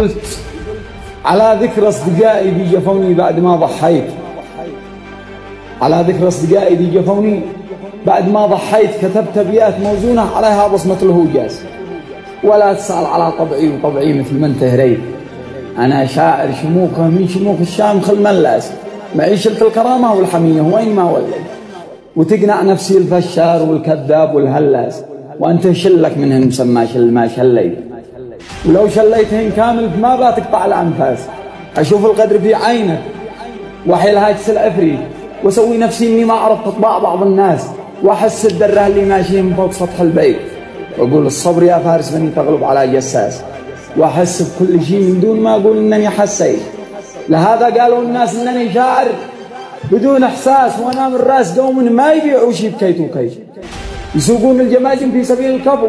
قلت على ذكر أصدقائي دي جفوني بعد ما ضحيت، على ذكر أصدقائي دي جفوني بعد ما ضحيت. كتبت أبيات موزونة عليها بصمة الهوجاز، ولا تسأل على طبعي وطبعي مثل ما انت هريت. أنا شاعر شموخه من شموخ الشام خل ملاس، معيشة الكرامة والحمية وين ما وليت. وتقنع نفسي الفشار والكذاب والهلاس، وأنت شلك منهن مسمى شل ما شليت. ولو شليتهن كامل ما بتقطع الأنفاس. أشوف القدر في عينك وحيل هاجس العفريت، وأسوي نفسي إني ما عرفت طباع بعض الناس، وأحس الدرة اللي ماشية من فوق سطح البيت، وأقول الصبر يا فارس بني تغلب على جساس. وأحس بكل شيء من دون ما أقول إنني حسيت. لهذا قالوا الناس إنني شاعر بدون إحساس، وأنا من راس قوم ما يبيعوا شيء بكيت وكيت. يسوقون الجماجم في سبيل الكفو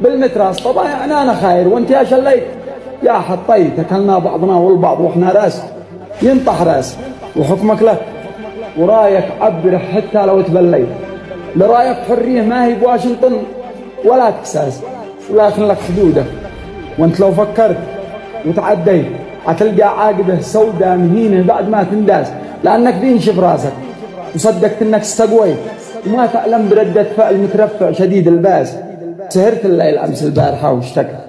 بالمتراس. طبعا يعني أنا خاير وأنت يا شليت يا حطيت. أكلنا بعضنا والبعض وإحنا راس ينطح راس، وحكمك لك ورايك عبر حتى لو تبليت. لرايك حرية ما هي بواشنطن ولا تكساس، ولكن لك حدودك. وانت لو فكرت وتعديت هتلقى عاقبه سوداء مهينة بعد ما تنداس، لأنك بينشف راسك وصدقت انك استقويت، وما تعلم بردة فعل مترفع شديد الباس. سهرت الليل أمس البارحة واشتكت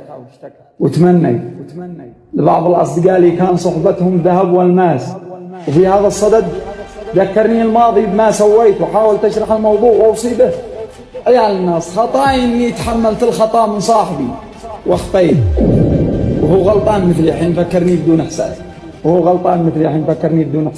وتمنيت لبعض الأصدقاء لي كان صحبتهم ذهب والماس، وفي هذا الصدد ذكرني الماضي بما سويت، وحاولت أشرح الموضوع وأصيبه. عيال الناس خطاي إني تحملت الخطأ من صاحبي واخطيت، وهو غلطان مثلي حين فكرني بدون إحساس، وهو غلطان مثلي حين فكرني بدون إحساس.